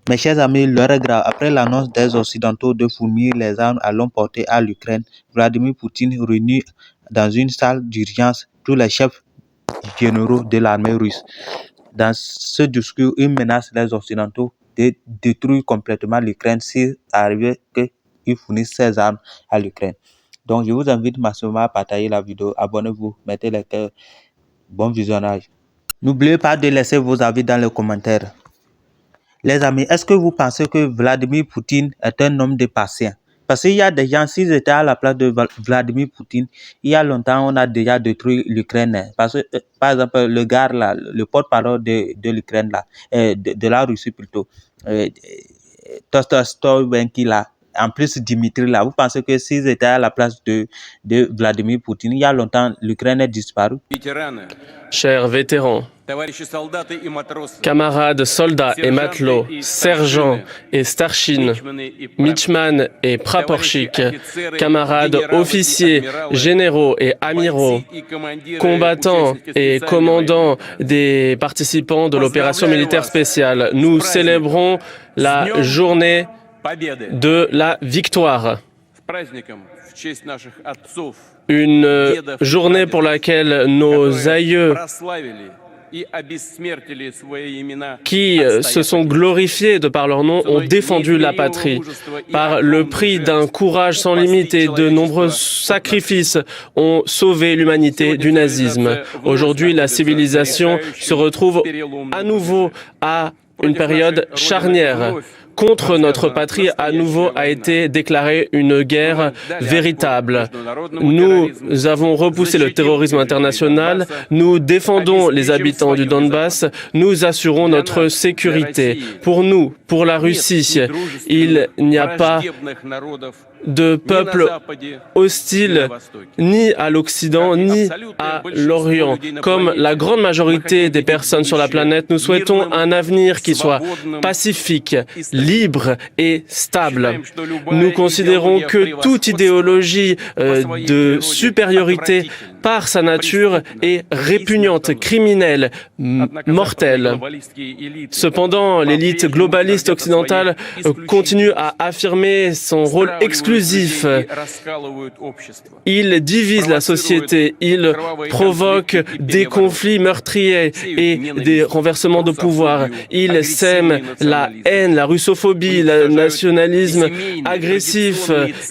Mes chers amis, l'heure est grave. Après l'annonce des Occidentaux de fournir les armes à l'homme porté à l'Ukraine, Vladimir Poutine réunit dans une salle d'urgence tous les chefs généraux de l'armée russe. Dans ce discours, il menace les Occidentaux de détruire complètement l'Ukraine s'il arrivait qu'ils fournissent ces armes à l'Ukraine. Donc, je vous invite massivement à partager la vidéo. Abonnez-vous, mettez les cœurs. Bon visionnage. N'oubliez pas de laisser vos avis dans les commentaires. Les amis, est-ce que vous pensez que Vladimir Poutine est un homme de patience? Parce qu'il y a des gens, s'ils étaient à la place de Vladimir Poutine, il y a longtemps, on a déjà détruit l'Ukraine. Parce que, par exemple, le gars là, le porte-parole de l'Ukraine là, de la Russie plutôt, Tostovenki là, en plus Dimitri là, vous pensez que s'ils étaient à la place de Vladimir Poutine, il y a longtemps, l'Ukraine est disparue? Chers vétérans, camarades soldats et matelots, sergents et starchines, michman et praporchik, camarades officiers, généraux et amiraux, combattants et commandants des participants de l'opération militaire spéciale, nous célébrons la journée de la victoire. Une journée pour laquelle nos aïeux qui se sont glorifiés de par leur nom ont défendu la patrie. Par le prix d'un courage sans limite et de nombreux sacrifices ont sauvé l'humanité du nazisme. Aujourd'hui, la civilisation se retrouve à nouveau à une période charnière. Contre notre patrie, à nouveau, a été déclarée une guerre véritable. Nous avons repoussé le terrorisme international, nous défendons les habitants du Donbass, nous assurons notre sécurité. Pour nous, pour la Russie, il n'y a pas de peuple hostile ni à l'Occident ni à l'Orient. Comme la grande majorité des personnes sur la planète, nous souhaitons un avenir qui soit pacifique, libre et stable. Nous considérons que toute idéologie de supériorité par sa nature est répugnante, criminelle, mortelle. Cependant, l'élite globaliste occidentale continue à affirmer son rôle exclusif. Il divise la société, il provoque des conflits meurtriers et des renversements de pouvoir. Il sème la haine, la russophobie, le nationalisme agressif.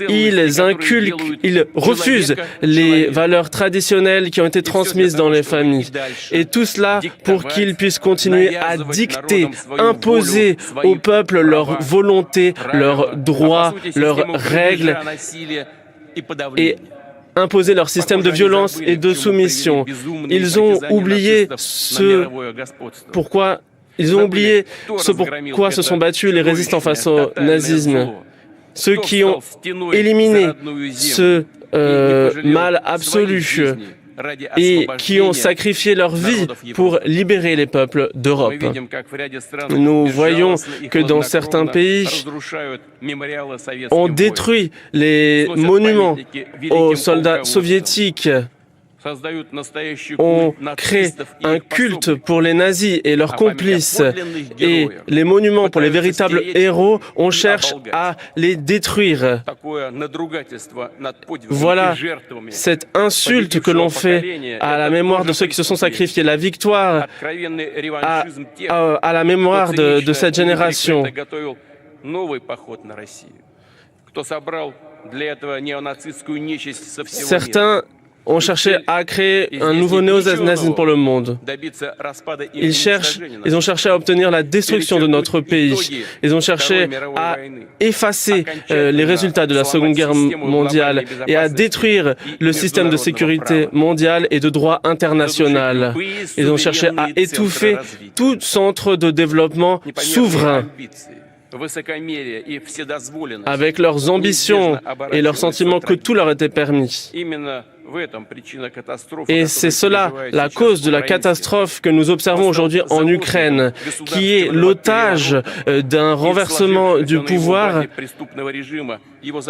Il refuse les valeurs traditionnelles qui ont été transmises dans les familles. Et tout cela pour qu'ils puissent continuer à dicter, imposer au peuple leur volonté, leurs droits, leurs règles et imposer leur système de violence et de soumission. Ils ont oublié ce pourquoi se sont battus les résistants face au nazisme. Ceux qui ont éliminé ce mal absolu et qui ont sacrifié leur vie pour libérer les peuples d'Europe. Nous voyons que dans certains pays, on détruit les monuments aux soldats soviétiques. On crée un culte pour les nazis et leurs complices et les monuments pour les véritables héros, on cherche à les détruire. Voilà cette insulte que l'on fait à la mémoire de ceux qui se sont sacrifiés, la victoire à la mémoire de cette génération. Certains ont cherché à créer un nouveau néo-nazisme pour le monde. Ils ont cherché à obtenir la destruction de notre pays. Ils ont cherché à effacer les résultats de la Seconde Guerre mondiale et à détruire le système de sécurité mondial et de droit international. Ils ont cherché à étouffer tout centre de développement souverain. Avec leurs ambitions et leur sentiment que tout leur était permis. Et c'est cela, la cause de la catastrophe que nous observons aujourd'hui en Ukraine, qui est l'otage d'un renversement du pouvoir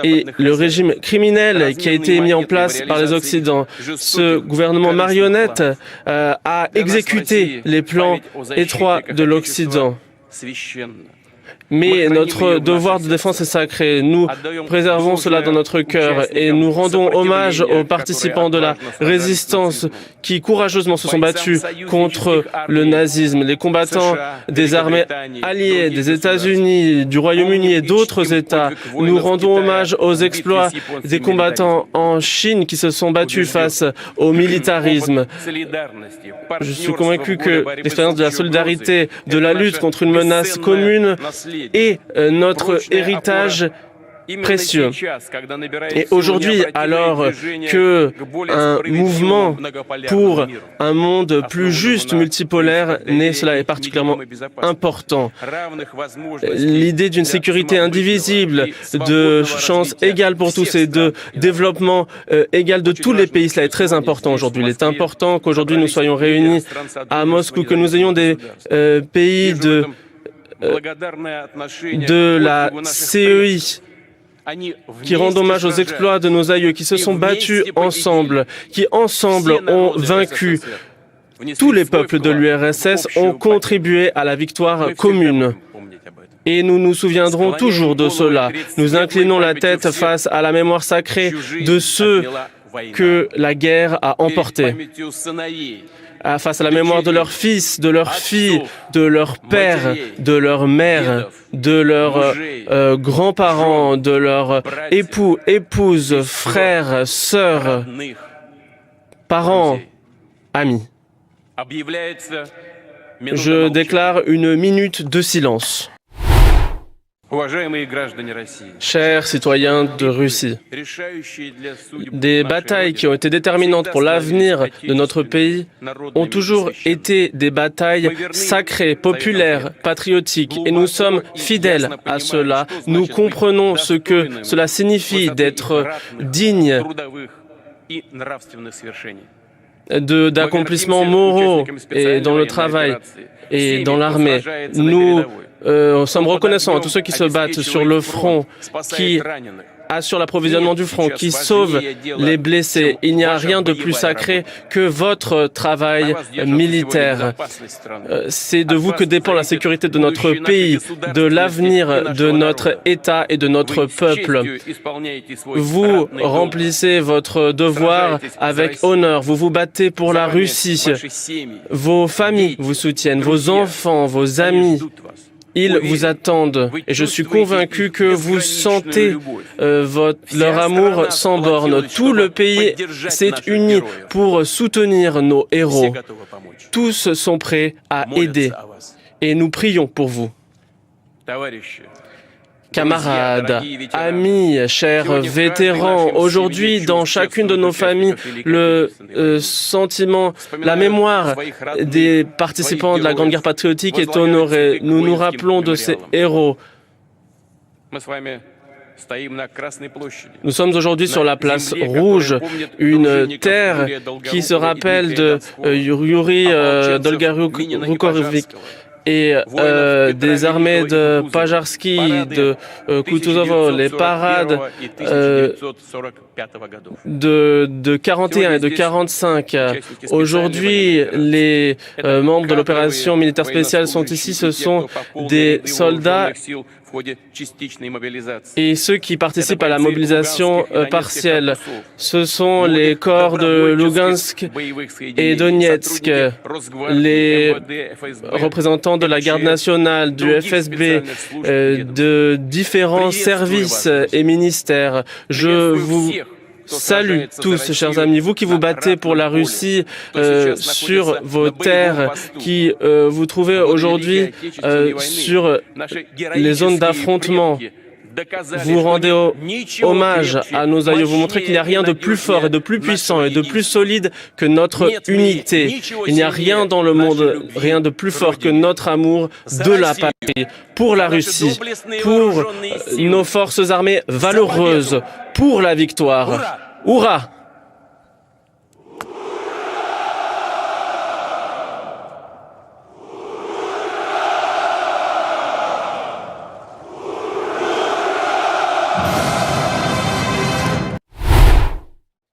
et le régime criminel qui a été mis en place par les Occidents. Ce gouvernement marionnette a exécuté les plans étroits de l'Occident. Mais notre devoir de défense est sacré. Nous préservons cela dans notre cœur et nous rendons hommage aux participants de la résistance qui courageusement se sont battus contre le nazisme, les combattants des armées alliées, des États-Unis, du Royaume-Uni et d'autres États. Nous rendons hommage aux exploits des combattants en Chine qui se sont battus face au militarisme. Je suis convaincu que l'expérience de la solidarité, de la lutte contre une menace commune est notre héritage précieux. Et aujourd'hui, alors que un mouvement pour un monde plus juste, multipolaire, naît, cela est particulièrement important. L'idée d'une sécurité indivisible, de chances égales pour tous et de développement égal de tous les pays, cela est très important aujourd'hui. Il est important qu'aujourd'hui nous soyons réunis à Moscou, que nous ayons des pays de la CEI qui rendent hommage aux exploits de nos aïeux, qui se sont battus ensemble, qui ensemble ont vaincu. Tous les peuples de l'URSS ont contribué à la victoire commune. Et nous nous souviendrons toujours de cela. Nous inclinons la tête face à la mémoire sacrée de ceux que la guerre a emportés. Face à la mémoire de leurs fils, de leurs filles, de leurs pères, de leurs mères, de leurs grands-parents, de leurs époux, épouses, frères, sœurs, parents, amis. Je déclare une minute de silence. Chers citoyens de Russie, des batailles qui ont été déterminantes pour l'avenir de notre pays ont toujours été des batailles sacrées, populaires, patriotiques, et nous sommes fidèles à cela. Nous comprenons ce que cela signifie d'être digne d'accomplissements moraux et dans le travail et dans l'armée. Nous sommes reconnaissants à tous ceux qui se battent sur le front, qui assurent l'approvisionnement du front, qui sauvent les blessés. Il n'y a rien de plus sacré que votre travail militaire. C'est de vous que dépend la sécurité de notre pays, de l'avenir de notre État et de notre peuple. Vous remplissez votre devoir avec honneur. Vous vous battez pour la Russie. Vos familles vous soutiennent, vos enfants, vos amis. Ils vous attendent et je suis convaincu que vous sentez leur amour sans borne. Tout le pays s'est uni pour soutenir nos héros. Tous sont prêts à aider et nous prions pour vous. Camarades, amis, chers vétérans, aujourd'hui, dans chacune de nos familles, le sentiment, la mémoire des participants de la Grande Guerre patriotique est honorée. Nous nous rappelons de ces héros. Nous sommes aujourd'hui sur la place rouge, une terre qui se rappelle de Yuri Dolgorukhovich et des armées de Pajarski, de Kutuzov, les parades de 41 et de 45. Aujourd'hui, les membres de l'opération militaire spéciale sont ici. Ce sont des soldats et ceux qui participent à la mobilisation partielle. Ce sont les corps de Lugansk et Donetsk, les représentants de la garde nationale, du FSB, de différents services et ministères. Je vous salue tous, chers amis, vous qui vous battez pour la Russie sur vos terres, qui vous trouvez aujourd'hui sur les zones d'affrontement. Vous rendez hommage à nos aïeux, vous montrez qu'il n'y a rien de plus fort et de plus puissant et de plus solide que notre unité. Il n'y a rien dans le monde, rien de plus fort que notre amour de la patrie, pour la Russie, pour nos forces armées valeureuses, pour la victoire. Hurrah!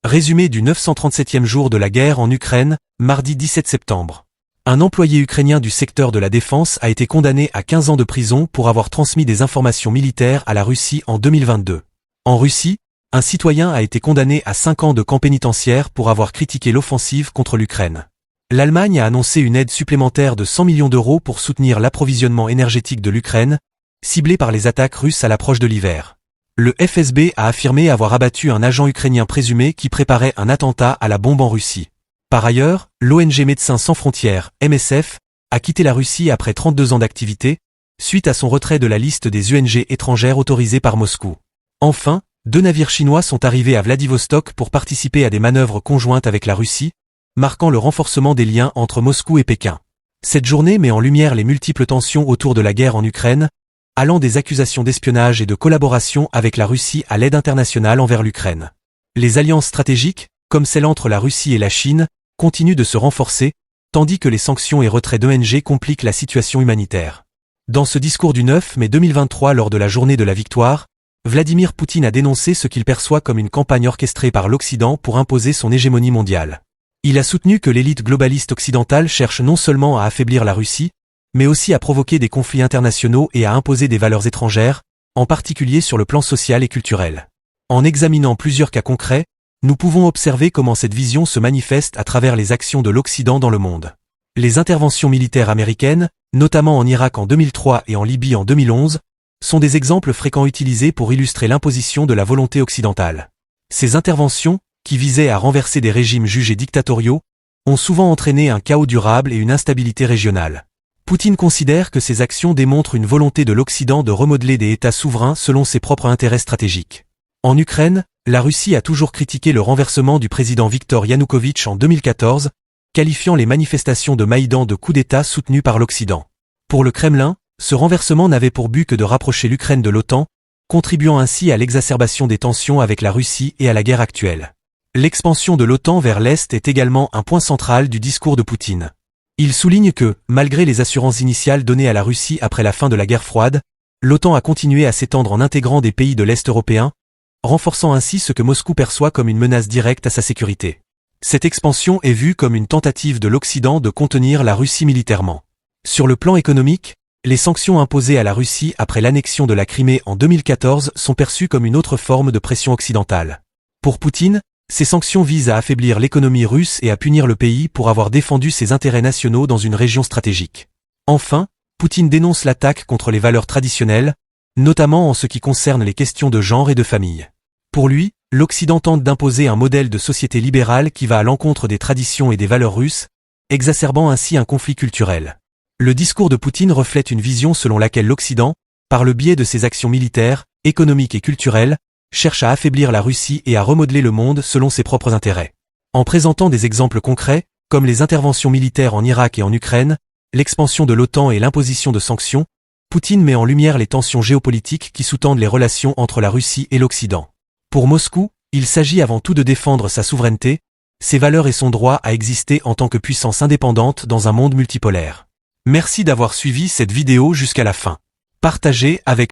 Résumé du 937e jour de la guerre en Ukraine, mardi 17 septembre. Un employé ukrainien du secteur de la défense a été condamné à 15 ans de prison pour avoir transmis des informations militaires à la Russie en 2022. En Russie, un citoyen a été condamné à 5 ans de camp pénitentiaire pour avoir critiqué l'offensive contre l'Ukraine. L'Allemagne a annoncé une aide supplémentaire de 100 millions d'euros pour soutenir l'approvisionnement énergétique de l'Ukraine, ciblé par les attaques russes à l'approche de l'hiver. Le FSB a affirmé avoir abattu un agent ukrainien présumé qui préparait un attentat à la bombe en Russie. Par ailleurs, l'ONG Médecins sans frontières, MSF, a quitté la Russie après 32 ans d'activité, suite à son retrait de la liste des ONG étrangères autorisées par Moscou. Enfin, 2 navires chinois sont arrivés à Vladivostok pour participer à des manœuvres conjointes avec la Russie, marquant le renforcement des liens entre Moscou et Pékin. Cette journée met en lumière les multiples tensions autour de la guerre en Ukraine, allant des accusations d'espionnage et de collaboration avec la Russie à l'aide internationale envers l'Ukraine. Les alliances stratégiques, comme celle entre la Russie et la Chine, continuent de se renforcer, tandis que les sanctions et retraits d'ONG compliquent la situation humanitaire. Dans ce discours du 9 mai 2023 lors de la journée de la victoire, Vladimir Poutine a dénoncé ce qu'il perçoit comme une campagne orchestrée par l'Occident pour imposer son hégémonie mondiale. Il a soutenu que l'élite globaliste occidentale cherche non seulement à affaiblir la Russie, mais aussi à provoquer des conflits internationaux et à imposer des valeurs étrangères, en particulier sur le plan social et culturel. En examinant plusieurs cas concrets, nous pouvons observer comment cette vision se manifeste à travers les actions de l'Occident dans le monde. Les interventions militaires américaines, notamment en Irak en 2003 et en Libye en 2011, sont des exemples fréquents utilisés pour illustrer l'imposition de la volonté occidentale. Ces interventions, qui visaient à renverser des régimes jugés dictatoriaux, ont souvent entraîné un chaos durable et une instabilité régionale. Poutine considère que ces actions démontrent une volonté de l'Occident de remodeler des États souverains selon ses propres intérêts stratégiques. En Ukraine, la Russie a toujours critiqué le renversement du président Viktor Yanukovych en 2014, qualifiant les manifestations de Maïdan de coup d'État soutenues par l'Occident. Pour le Kremlin, ce renversement n'avait pour but que de rapprocher l'Ukraine de l'OTAN, contribuant ainsi à l'exacerbation des tensions avec la Russie et à la guerre actuelle. L'expansion de l'OTAN vers l'Est est également un point central du discours de Poutine. Il souligne que, malgré les assurances initiales données à la Russie après la fin de la guerre froide, l'OTAN a continué à s'étendre en intégrant des pays de l'Est européen, renforçant ainsi ce que Moscou perçoit comme une menace directe à sa sécurité. Cette expansion est vue comme une tentative de l'Occident de contenir la Russie militairement. Sur le plan économique, les sanctions imposées à la Russie après l'annexion de la Crimée en 2014 sont perçues comme une autre forme de pression occidentale. Pour Poutine, ces sanctions visent à affaiblir l'économie russe et à punir le pays pour avoir défendu ses intérêts nationaux dans une région stratégique. Enfin, Poutine dénonce l'attaque contre les valeurs traditionnelles, notamment en ce qui concerne les questions de genre et de famille. Pour lui, l'Occident tente d'imposer un modèle de société libérale qui va à l'encontre des traditions et des valeurs russes, exacerbant ainsi un conflit culturel. Le discours de Poutine reflète une vision selon laquelle l'Occident, par le biais de ses actions militaires, économiques et culturelles, cherche à affaiblir la Russie et à remodeler le monde selon ses propres intérêts. En présentant des exemples concrets, comme les interventions militaires en Irak et en Ukraine, l'expansion de l'OTAN et l'imposition de sanctions, Poutine met en lumière les tensions géopolitiques qui sous-tendent les relations entre la Russie et l'Occident. Pour Moscou, il s'agit avant tout de défendre sa souveraineté, ses valeurs et son droit à exister en tant que puissance indépendante dans un monde multipolaire. Merci d'avoir suivi cette vidéo jusqu'à la fin. Partagez avec